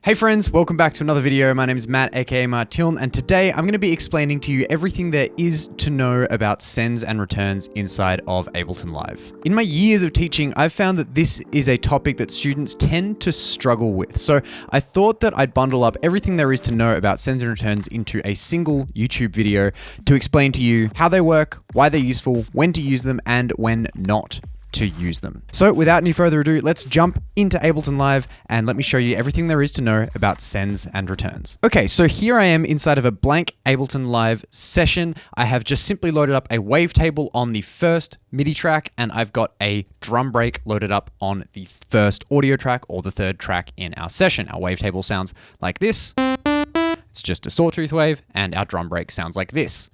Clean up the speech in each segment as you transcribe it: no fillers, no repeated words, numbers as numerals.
Hey friends, welcome back to another video. My name is Matt, aka Martiln, and today I'm going to be explaining to you everything there is to know about sends and returns inside of Ableton Live. In my years of teaching, I've found that this is a topic that students tend to struggle with. So I thought that I'd bundle up everything there is to know about sends and returns into a single YouTube video to explain to you how they work, why they're useful, when to use them, and when not to use them. So without any further ado, let's jump into Ableton Live and let me show you everything there is to know about sends and returns. Okay, so here I am inside of a blank Ableton Live session. I have just simply loaded up a wavetable on the first MIDI track, and I've got a drum break loaded up on the first audio track or the third track in our session. Our wavetable sounds like this. It's just a sawtooth wave, and our drum break sounds like this.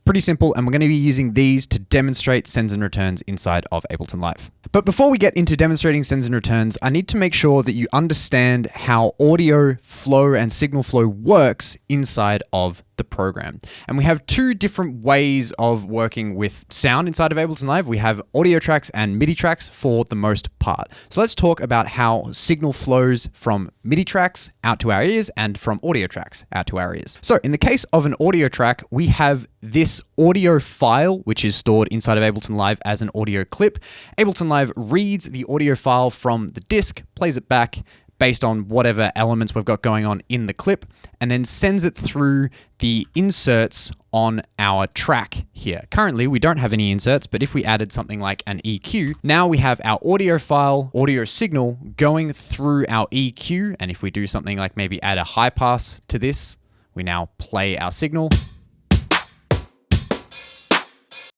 Pretty simple, and we're going to be using these to demonstrate sends and returns inside of Ableton Live. But before we get into demonstrating sends and returns, I need to make sure that you understand how audio flow and signal flow works inside of the program. And we have two different ways of working with sound inside of Ableton Live. We have audio tracks and MIDI tracks for the most part. So let's talk about how signal flows from MIDI tracks out to our ears and from audio tracks out to our ears. So in the case of an audio track, we have this audio file, which is stored inside of Ableton Live as an audio clip. Ableton Live reads the audio file from the disk, plays it back based on whatever elements we've got going on in the clip, and then sends it through the inserts on our track here. Currently, we don't have any inserts, but if we added something like an EQ, now we have our audio file, audio signal going through our EQ, and if we do something like maybe add a high pass to this, we now play our signal.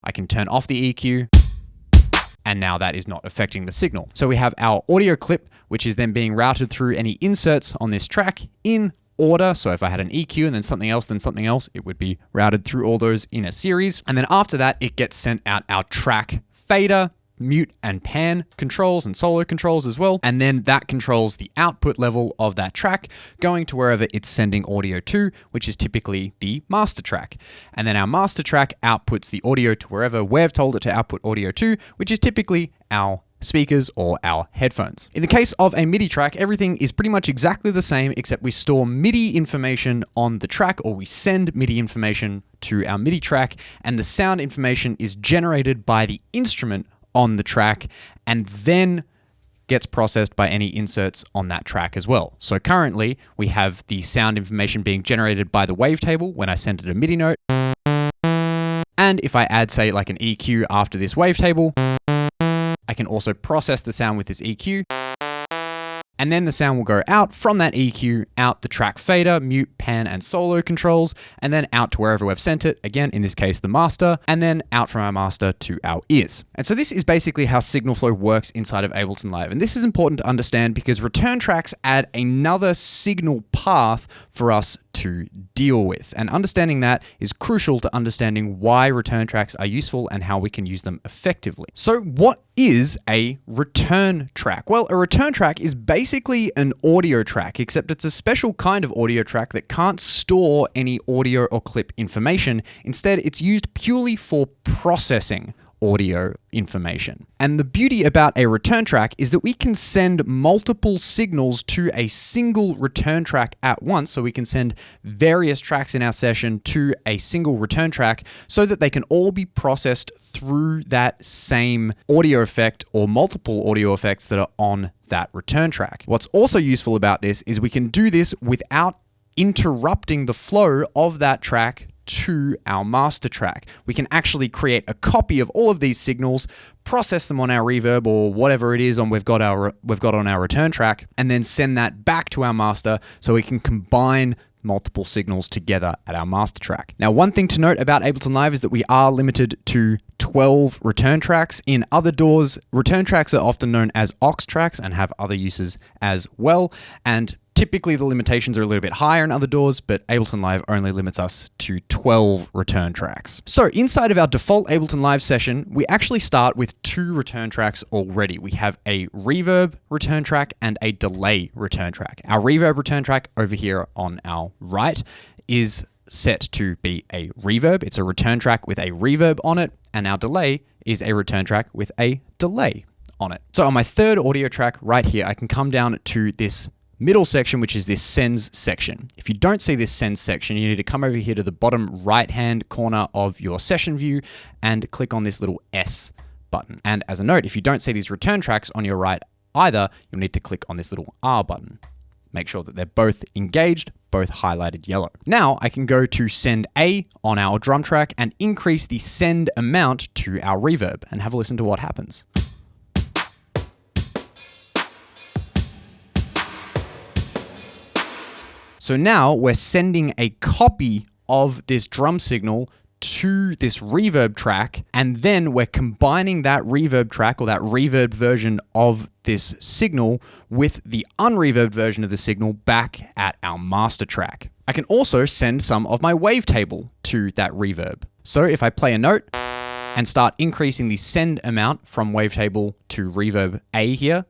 I can turn off the EQ, and now that is not affecting the signal. So we have our audio clip, which is then being routed through any inserts on this track in order. So if I had an EQ and then something else, it would be routed through all those in a series. And then after that, it gets sent out our track fader, mute and pan controls and solo controls as well. And then that controls the output level of that track going to wherever it's sending audio to, which is typically the master track. And then our master track outputs the audio to wherever we've told it to output audio to, which is typically our speakers or our headphones. In the case of a MIDI track, everything is pretty much exactly the same, except we store MIDI information on the track, or we send MIDI information to our MIDI track, and the sound information is generated by the instrument on the track and then gets processed by any inserts on that track as well. So currently we have the sound information being generated by the wavetable when I send it a MIDI note. And if I add, say, like an EQ after this wavetable, I can also process the sound with this EQ. And then the sound will go out from that EQ, out the track fader, mute, pan, and solo controls, and then out to wherever we've sent it, again, in this case, the master, and then out from our master to our ears. And so this is basically how signal flow works inside of Ableton Live. And this is important to understand because return tracks add another signal path for us to deal with. And understanding that is crucial to understanding why return tracks are useful and how we can use them effectively. So what is a return track? Well, a return track is basically an audio track, except it's a special kind of audio track that can't store any audio or clip information. Instead, it's used purely for processing audio information. And the beauty about a return track is that we can send multiple signals to a single return track at once. So we can send various tracks in our session to a single return track so that they can all be processed through that same audio effect or multiple audio effects that are on that return track. What's also useful about this is we can do this without interrupting the flow of that track to our master track. We can actually create a copy of all of these signals, process them on our reverb or whatever it is we've got on our return track, and then send that back to our master so we can combine multiple signals together at our master track. Now, one thing to note about Ableton Live is that we are limited to 12 return tracks. In other DAWs, return tracks are often known as aux tracks and have other uses as well. And typically the limitations are a little bit higher in other DAWs, but Ableton Live only limits us to 12 return tracks. So inside of our default Ableton Live session, we actually start with two return tracks already. We have a reverb return track and a delay return track. Our reverb return track over here on our right is set to be a reverb. It's a return track with a reverb on it, and our delay is a return track with a delay on it. So on my third audio track right here, I can come down to this middle section, which is this sends section. If you don't see this sends section, you need to come over here to the bottom right-hand corner of your session view and click on this little S button. And as a note, if you don't see these return tracks on your right either, you'll need to click on this little R button. Make sure that they're both engaged, both highlighted yellow. Now I can go to send A on our drum track and increase the send amount to our reverb and have a listen to what happens. So now we're sending a copy of this drum signal to this reverb track, and then we're combining that reverb track or that reverb version of this signal with the unreverbed version of the signal back at our master track. I can also send some of my wavetable to that reverb. So if I play a note and start increasing the send amount from wavetable to reverb A here,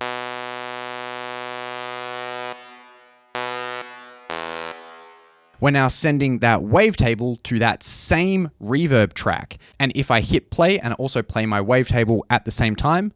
we're now sending that wavetable to that same reverb track. And if I hit play and also play my wavetable at the same time,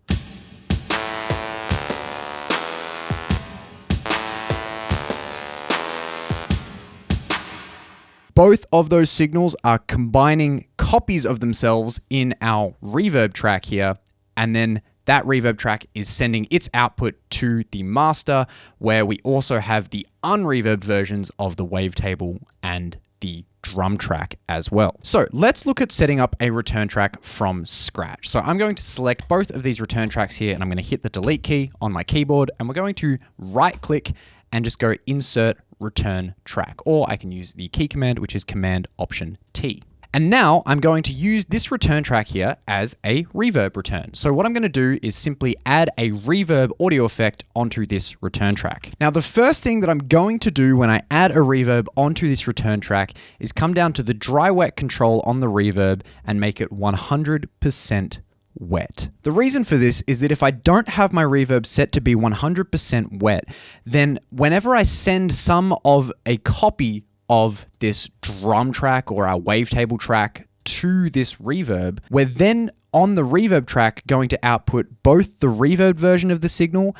both of those signals are combining copies of themselves in our reverb track here, and then that reverb track is sending its output to the master, where we also have the unreverbed versions of the wavetable and the drum track as well. So let's look at setting up a return track from scratch. So I'm going to select both of these return tracks here, and I'm going to hit the delete key on my keyboard, and we're going to right click and just go insert return track, or I can use the key command, which is Command Option T. And now I'm going to use this return track here as a reverb return. So what I'm going to do is simply add a reverb audio effect onto this return track. Now, the first thing that I'm going to do when I add a reverb onto this return track is come down to the dry wet control on the reverb and make it 100% wet. The reason for this is that if I don't have my reverb set to be 100% wet, then whenever I send some of a copy of this drum track or our wavetable track to this reverb, we're then on the reverb track going to output both the reverb version of the signal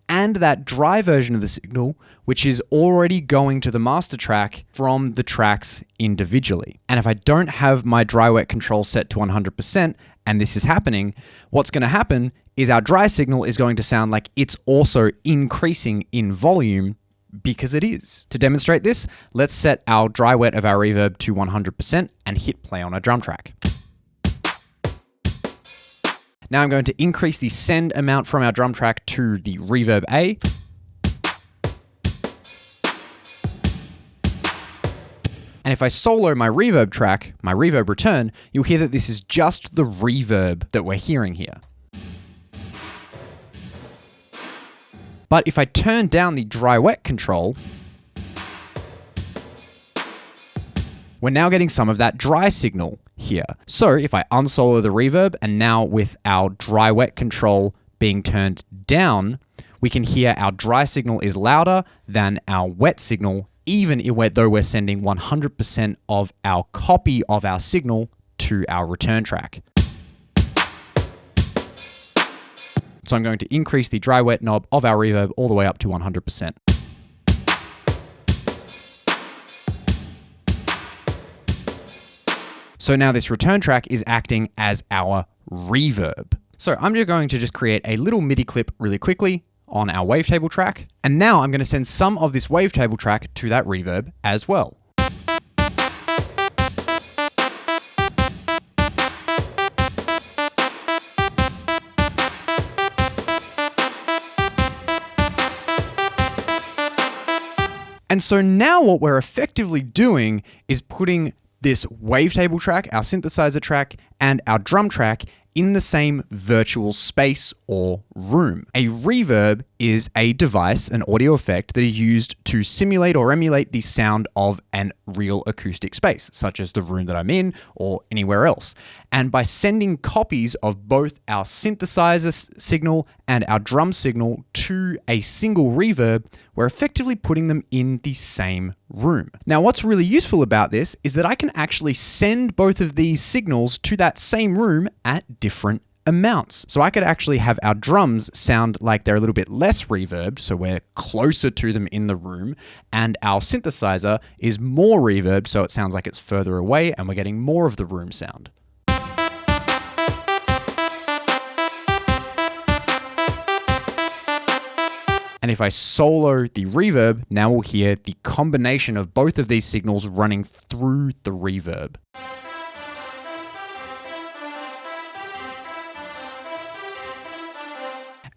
and that dry version of the signal, which is already going to the master track from the tracks individually. And if I don't have my dry wet control set to 100%, and this is happening, what's going to happen is our dry signal is going to sound like it's also increasing in volume, because it is. To demonstrate this, let's set our dry wet of our reverb to 100% and hit play on a drum track. Now I'm going to increase the send amount from our drum track to the reverb A. And if I solo my reverb track, my reverb return, you'll hear that this is just the reverb that we're hearing here. But if I turn down the dry wet control, we're now getting some of that dry signal here. So if I unsolo the reverb, and now with our dry wet control being turned down, we can hear our dry signal is louder than our wet signal, even though we're sending 100% of our copy of our signal to our return track. So I'm going to increase the dry wet knob of our reverb all the way up to 100%. So now this return track is acting as our reverb. So I'm going to just create a little MIDI clip really quickly on our wavetable track. And now I'm going to send some of this wavetable track to that reverb as well. And so now what we're effectively doing is putting this wavetable track, our synthesizer track, and our drum track in the same virtual space or room. A reverb is a device, an audio effect that is used to simulate or emulate the sound of an real acoustic space, such as the room that I'm in or anywhere else. And by sending copies of both our synthesizer signal and our drum signal to a single reverb, we're effectively putting them in the same room. Now, what's really useful about this is that I can actually send both of these signals to that same room at different amounts. So I could actually have our drums sound like they're a little bit less reverbed, so we're closer to them in the room, and our synthesizer is more reverbed, so it sounds like it's further away and we're getting more of the room sound. And if I solo the reverb, now we'll hear the combination of both of these signals running through the reverb.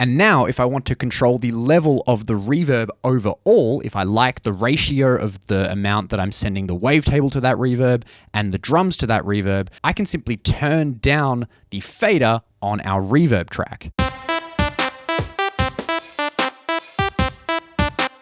And now if I want to control the level of the reverb overall, if I like the ratio of the amount that I'm sending the wavetable to that reverb and the drums to that reverb, I can simply turn down the fader on our reverb track.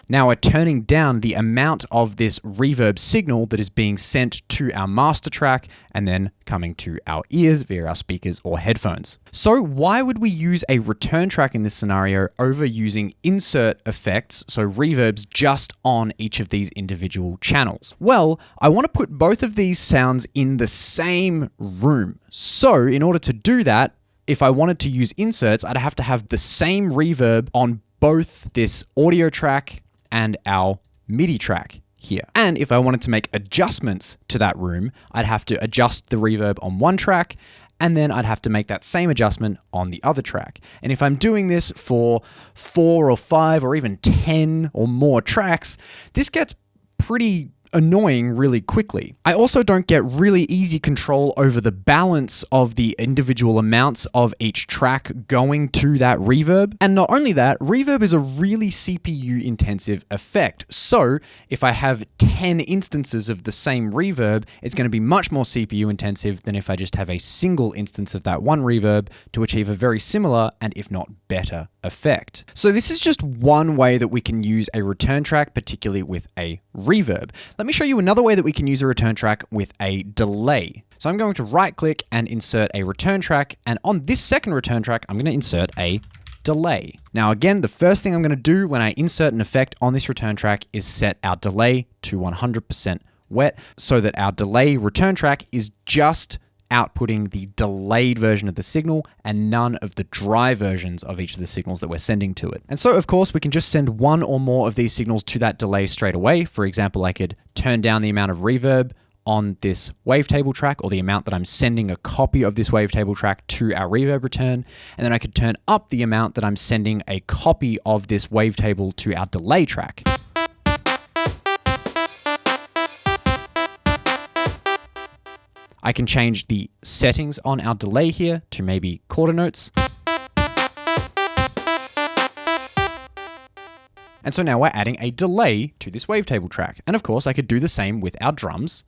Now we're turning down the amount of this reverb signal that is being sent to our master track and then coming to our ears via our speakers or headphones. So why would we use a return track in this scenario over using insert effects, so reverbs just on each of these individual channels? Well, I want to put both of these sounds in the same room. So in order to do that, if I wanted to use inserts, I'd have to have the same reverb on both this audio track and our MIDI track here. And if I wanted to make adjustments to that room, I'd have to adjust the reverb on one track, and then I'd have to make that same adjustment on the other track. And if I'm doing this for 4 or 5 or even 10 or more tracks, this gets pretty annoying really quickly. I also don't get really easy control over the balance of the individual amounts of each track going to that reverb. And not only that, reverb is a really CPU intensive effect. So if I have 10 instances of the same reverb, it's going to be much more CPU intensive than if I just have a single instance of that one reverb to achieve a very similar and if not better effect. So this is just one way that we can use a return track, particularly with a reverb. Let me show you another way that we can use a return track with a delay. So I'm going to right click and insert a return track. And on this second return track, I'm going to insert a delay. Now again, the first thing I'm going to do when I insert an effect on this return track is set our delay to 100% wet so that our delay return track is just outputting the delayed version of the signal and none of the dry versions of each of the signals that we're sending to it. And so of course we can just send one or more of these signals to that delay straight away. For example, I could turn down the amount of reverb on this wavetable track, or the amount that I'm sending a copy of this wavetable track to our reverb return. And then I could turn up the amount that I'm sending a copy of this wavetable to our delay track. I can change the settings on our delay here to maybe quarter notes. And so now we're adding a delay to this wavetable track. And of course, I could do the same with our drums.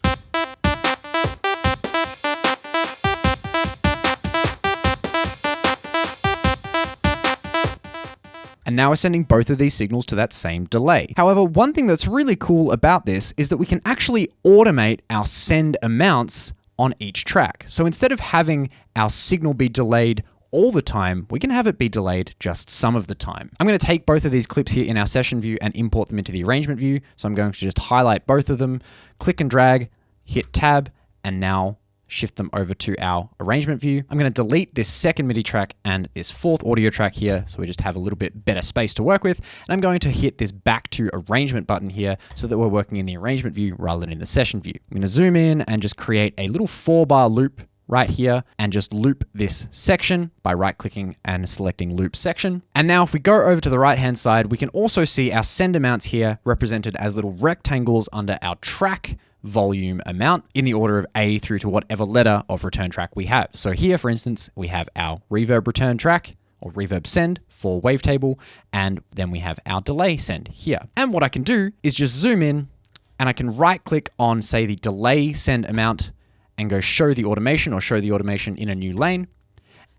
And now we're sending both of these signals to that same delay. However, one thing that's really cool about this is that we can actually automate our send amounts on each track. So instead of having our signal be delayed all the time, we can have it be delayed just some of the time. I'm going to take both of these clips here in our session view and import them into the arrangement view. So I'm going to just highlight both of them, click and drag, hit tab, and now shift them over to our arrangement view. I'm going to delete this second MIDI track and this fourth audio track here, so we just have a little bit better space to work with. And I'm going to hit this back to arrangement button here so that we're working in the arrangement view rather than in the session view. I'm going to zoom in and just create a little 4-bar loop right here and just loop this section by right-clicking and selecting loop section. And now if we go over to the right-hand side, we can also see our send amounts here represented as little rectangles under our track volume amount in the order of A through to whatever letter of return track we have. So here, for instance, we have our reverb return track or reverb send for wavetable, and then we have our delay send here. And what I can do is just zoom in and I can right click on, say, the delay send amount and go show the automation or show the automation in a new lane.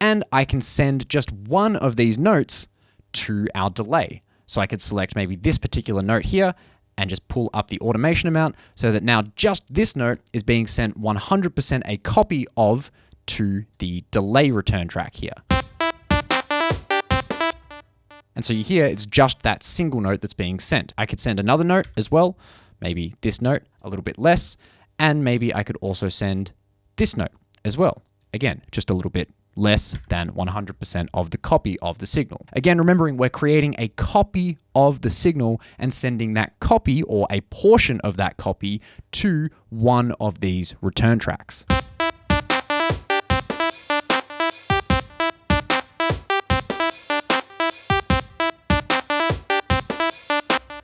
And I can send just one of these notes to our delay. So I could select maybe this particular note here and just pull up the automation amount so that now just this note is being sent 100% a copy of to the delay return track here. And so you hear it's just that single note that's being sent. I could send another note as well, maybe this note a little bit less, and maybe I could also send this note as well. Again, just a little bit less than 100% of the copy of the signal. Again, remembering we're creating a copy of the signal and sending that copy or a portion of that copy to one of these return tracks.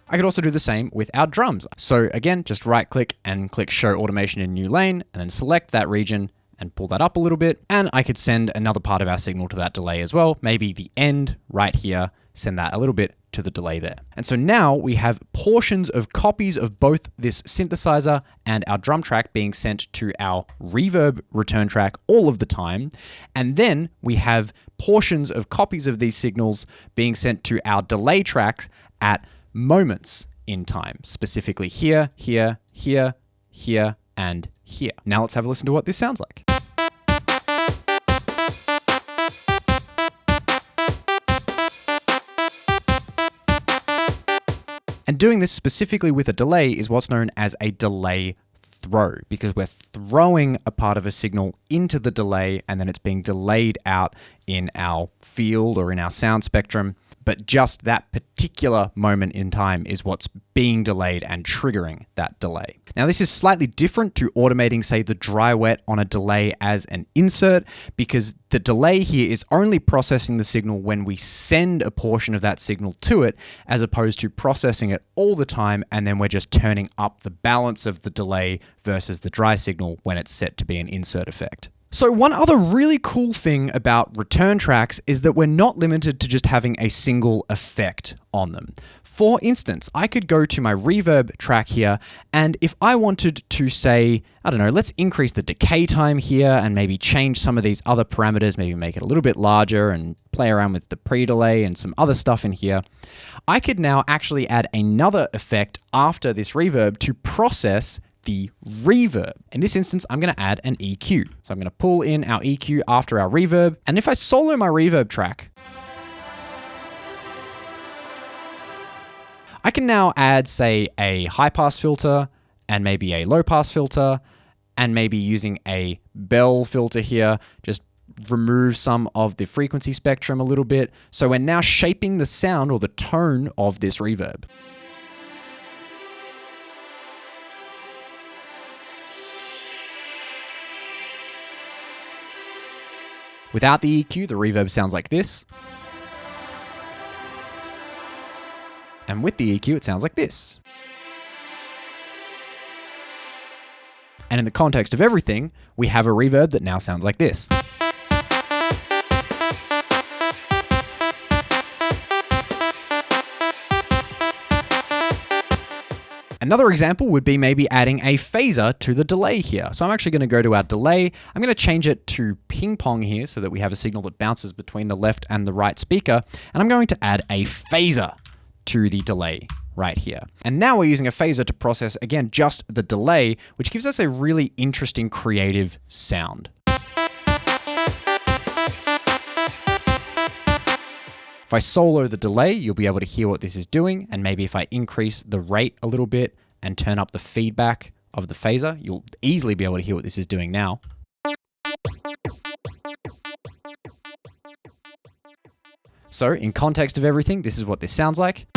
I could also do the same with our drums. So again, just right click and click Show Automation in New Lane, and then select that region and pull that up a little bit. And I could send another part of our signal to that delay as well. Maybe the end right here, send that a little bit to the delay there. And so now we have portions of copies of both this synthesizer and our drum track being sent to our reverb return track all of the time. And then we have portions of copies of these signals being sent to our delay tracks at moments in time, specifically here, here, here, here, and here. Now let's have a listen to what this sounds like. And doing this specifically with a delay is what's known as a delay throw, because we're throwing a part of a signal into the delay and then it's being delayed out in our field or in our sound spectrum. But just that particular moment in time is what's being delayed and triggering that delay. Now, this is slightly different to automating, say, the dry wet on a delay as an insert, because the delay here is only processing the signal when we send a portion of that signal to it, as opposed to processing it all the time, and then we're just turning up the balance of the delay versus the dry signal when it's set to be an insert effect. So one other really cool thing about return tracks is that we're not limited to just having a single effect on them. For instance, I could go to my reverb track here, and if I wanted to say, I don't know, let's increase the decay time here and maybe change some of these other parameters, maybe make it a little bit larger and play around with the pre-delay and some other stuff in here, I could now actually add another effect after this reverb to process the reverb. In this instance, I'm going to add an EQ. So I'm going to pull in our EQ after our reverb. And if I solo my reverb track, I can now add, say, a high pass filter and maybe a low pass filter, and maybe using a bell filter here, just remove some of the frequency spectrum a little bit. So we're now shaping the sound or the tone of this reverb. Without the EQ, the reverb sounds like this. And with the EQ, it sounds like this. And in the context of everything, we have a reverb that now sounds like this. Another example would be maybe adding a phaser to the delay here. So I'm actually going to go to our delay. I'm going to change it to ping pong here so that we have a signal that bounces between the left and the right speaker. And I'm going to add a phaser to the delay right here. And now we're using a phaser to process, again, just the delay, which gives us a really interesting creative sound. If I solo the delay, you'll be able to hear what this is doing. And maybe if I increase the rate a little bit and turn up the feedback of the phaser, you'll easily be able to hear what this is doing now. So in context of everything, this is what this sounds like.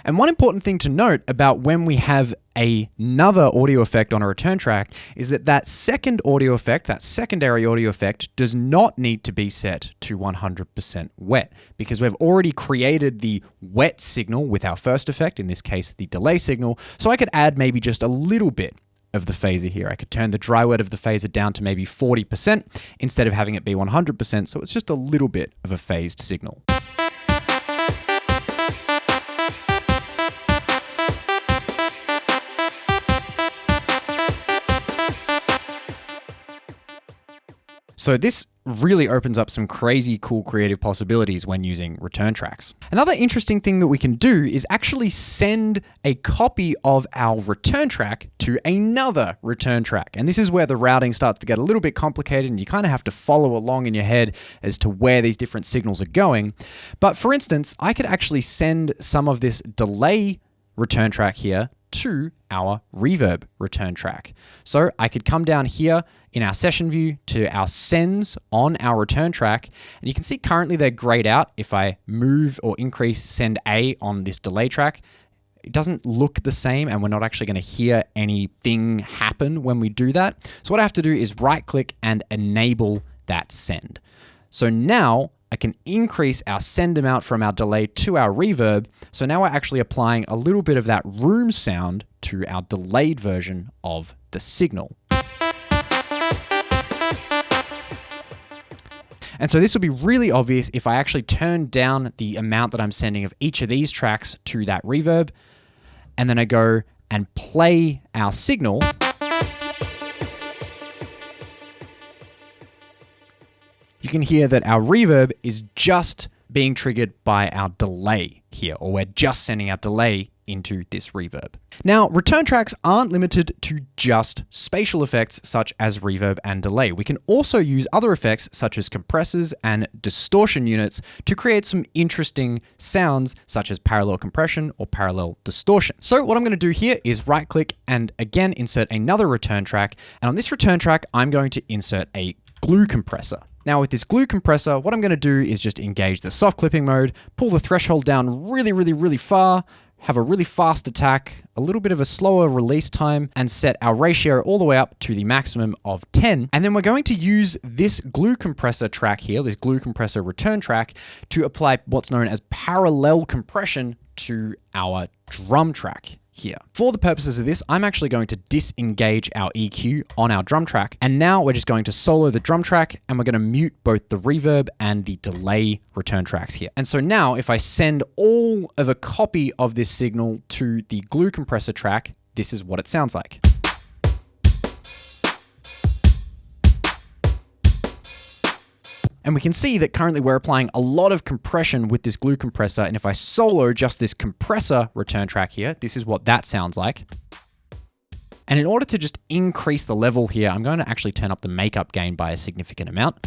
And one important thing to note about when we have another audio effect on a return track is that that second audio effect, that secondary audio effect, does not need to be set to 100% wet, because we've already created the wet signal with our first effect, in this case, the delay signal. So I could add maybe just a little bit of the phaser here. I could turn the dry wet of the phaser down to maybe 40% instead of having it be 100%. So it's just a little bit of a phased signal. So this really opens up some crazy cool creative possibilities when using return tracks. Another interesting thing that we can do is actually send a copy of our return track to another return track. And this is where the routing starts to get a little bit complicated and you kind of have to follow along in your head as to where these different signals are going. But for instance, I could actually send some of this delay return track here to our reverb return track. So I could come down here in our session view to our sends on our return track, and you can see currently they're grayed out. If I move or increase send A on this delay track, it doesn't look the same, and we're not actually going to hear anything happen when we do that. So what I have to do is right click and enable that send. So now I can increase our send amount from our delay to our reverb. So now we're actually applying a little bit of that room sound to our delayed version of the signal. And so this will be really obvious if I actually turn down the amount that I'm sending of each of these tracks to that reverb, and then I go and play our signal. You can hear that our reverb is just being triggered by our delay here, or we're just sending our delay into this reverb. Now, return tracks aren't limited to just spatial effects such as reverb and delay. We can also use other effects such as compressors and distortion units to create some interesting sounds such as parallel compression or parallel distortion. So what I'm going to do here is right click and again insert another return track. And on this return track, I'm going to insert a glue compressor. Now with this glue compressor, what I'm going to do is just engage the soft clipping mode, pull the threshold down really far, have a really fast attack, a little bit of a slower release time, and set our ratio all the way up to the maximum of 10. And then we're going to use this glue compressor track here, this glue compressor return track, to apply what's known as parallel compression to our drum track here. For the purposes of this, I'm actually going to disengage our EQ on our drum track. And now we're just going to solo the drum track, and we're going to mute both the reverb and the delay return tracks here. And so now if I send all of a copy of this signal to the glue compressor track, this is what it sounds like. And we can see that currently we're applying a lot of compression with this glue compressor. And if I solo just this compressor return track here, this is what that sounds like. And in order to just increase the level here, I'm going to actually turn up the makeup gain by a significant amount.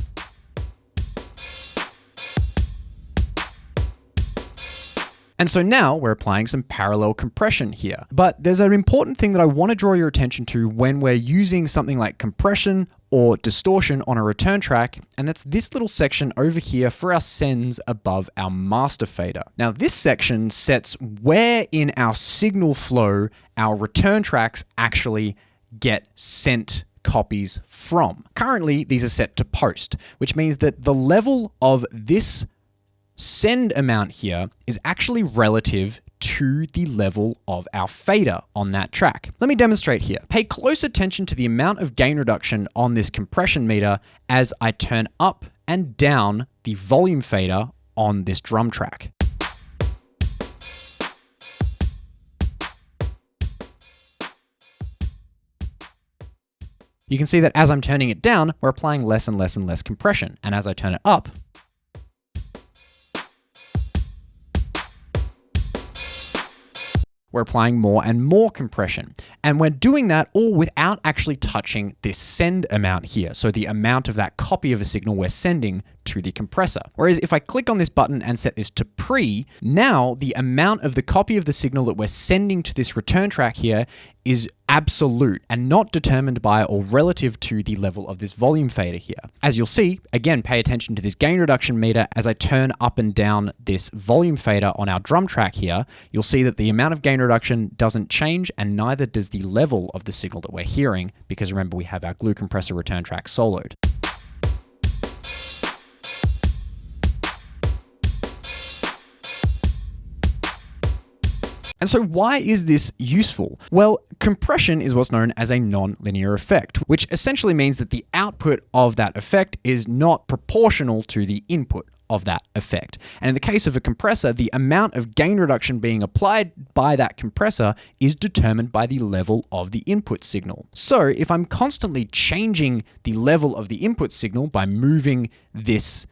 And so now we're applying some parallel compression here. But there's an important thing that I want to draw your attention to when we're using something like compression or distortion on a return track, and that's this little section over here for our sends above our master fader. Now this section sets where in our signal flow our return tracks actually get sent copies from. Currently, these are set to post, which means that the level of this send amount here is actually relative to the level of our fader on that track. Let me demonstrate here. Pay close attention to the amount of gain reduction on this compression meter as I turn up and down the volume fader on this drum track. You can see that as I'm turning it down, we're applying less and less and less compression. And as I turn it up, we're applying more and more compression. And we're doing that all without actually touching this send amount here. So the amount of that copy of a signal we're sending to the compressor. Whereas if I click on this button and set this to pre, now the amount of the copy of the signal that we're sending to this return track here is absolute and not determined by or relative to the level of this volume fader here. As you'll see, again, pay attention to this gain reduction meter as I turn up and down this volume fader on our drum track here, you'll see that the amount of gain reduction doesn't change and neither does the level of the signal that we're hearing, because remember we have our glue compressor return track soloed. And so why is this useful? Well, compression is what's known as a non-linear effect, which essentially means that the output of that effect is not proportional to the input of that effect. And in the case of a compressor, the amount of gain reduction being applied by that compressor is determined by the level of the input signal. So if I'm constantly changing the level of the input signal by moving this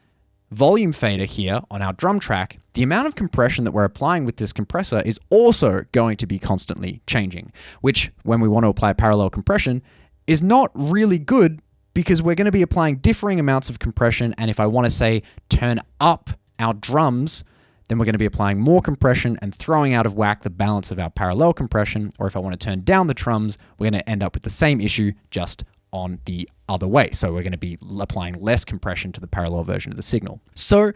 volume fader here on our drum track, the amount of compression that we're applying with this compressor is also going to be constantly changing, which when we want to apply parallel compression is not really good because we're going to be applying differing amounts of compression. And if I want to say turn up our drums, then we're going to be applying more compression and throwing out of whack the balance of our parallel compression. Or if I want to turn down the drums, we're going to end up with the same issue, just on the other way. So we're going to be applying less compression to the parallel version of the signal. So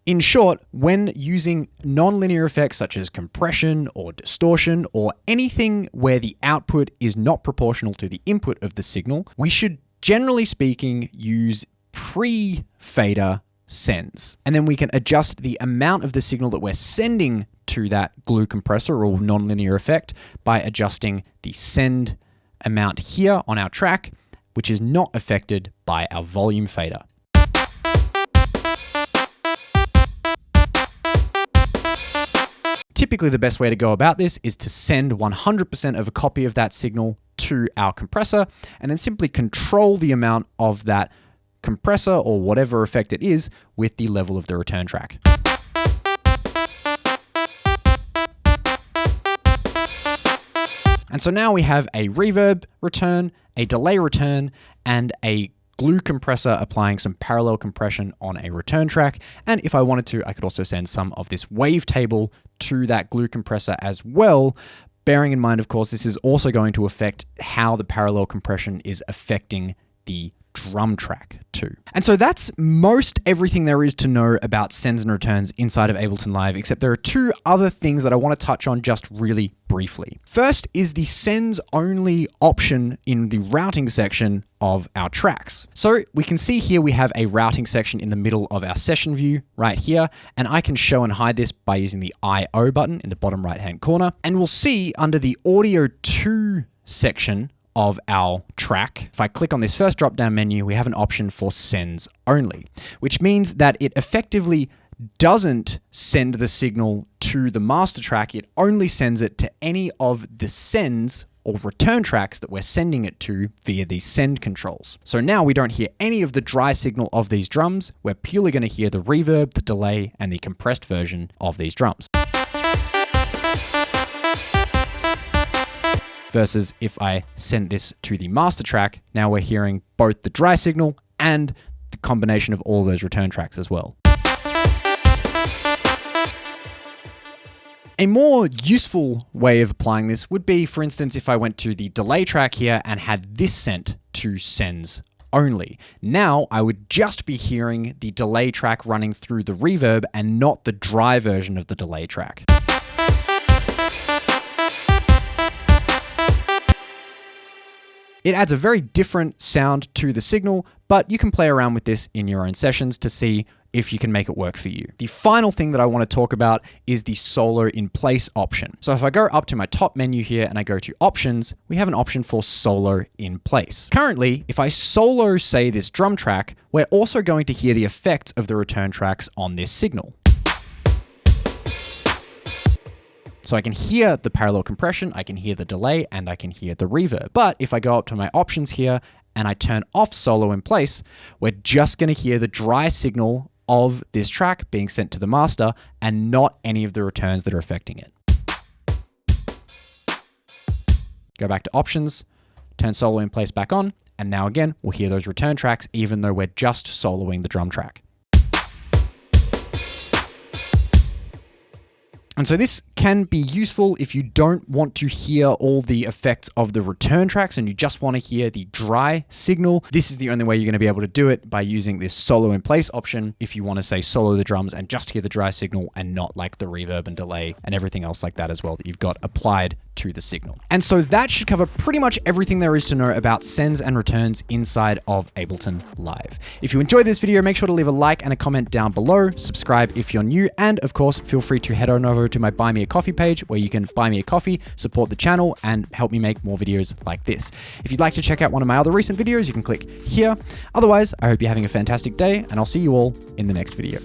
in short, when using nonlinear effects such as compression or distortion or anything where the output is not proportional to the input of the signal, we should, generally speaking, use pre-fader sends. And then we can adjust the amount of the signal that we're sending to that glue compressor or nonlinear effect by adjusting the send amount here on our track, which is not affected by our volume fader. Typically, the best way to go about this is to send 100% of a copy of that signal to our compressor and then simply control the amount of that compressor or whatever effect it is with the level of the return track. And so now we have a reverb return, a delay return, and a glue compressor applying some parallel compression on a return track. And if I wanted to, I could also send some of this wavetable to that glue compressor as well. Bearing in mind, of course, this is also going to affect how the parallel compression is affecting the drum track too. And so that's most everything there is to know about sends and returns inside of Ableton Live, except there are two other things that I want to touch on just really briefly. First is the sends only option in the routing section of our tracks. So we can see here we have a routing section in the middle of our session view right here, and I can show and hide this by using the I/O button in the bottom right hand corner. And we'll see under the audio 2 section of our track, if I click on this first drop down menu, we have an option for sends only, which means that it effectively doesn't send the signal to the master track. It only sends it to any of the sends or return tracks that we're sending it to via these send controls. So now we don't hear any of the dry signal of these drums. We're purely going to hear the reverb, the delay, and the compressed version of these drums. Versus if I send this to the master track, now we're hearing both the dry signal and the combination of all those return tracks as well. A more useful way of applying this would be, for instance, if I went to the delay track here and had this sent to sends only. Now I would just be hearing the delay track running through the reverb and not the dry version of the delay track. It adds a very different sound to the signal, but you can play around with this in your own sessions to see if you can make it work for you. The final thing that I want to talk about is the solo in place option. So if I go up to my top menu here and I go to options, we have an option for solo in place. Currently, if I solo, say, this drum track, we're also going to hear the effects of the return tracks on this signal. So I can hear the parallel compression, I can hear the delay, and I can hear the reverb. But if I go up to my options here and I turn off solo in place, we're just going to hear the dry signal of this track being sent to the master and not any of the returns that are affecting it. Go back to options, turn solo in place back on, and now again, we'll hear those return tracks even though we're just soloing the drum track. And so this can be useful if you don't want to hear all the effects of the return tracks and you just want to hear the dry signal. This is the only way you're going to be able to do it, by using this solo in place option. If you want to, say, solo the drums and just hear the dry signal and not like the reverb and delay and everything else like that as well that you've got applied to the signal. And so that should cover pretty much everything there is to know about sends and returns inside of Ableton Live. If you enjoyed this video, make sure to leave a like and a comment down below, subscribe if you're new, and of course, feel free to head on over to my Buy Me a Coffee page where you can buy me a coffee, support the channel, and help me make more videos like this. If you'd like to check out one of my other recent videos, you can click here. Otherwise, I hope you're having a fantastic day, and I'll see you all in the next video.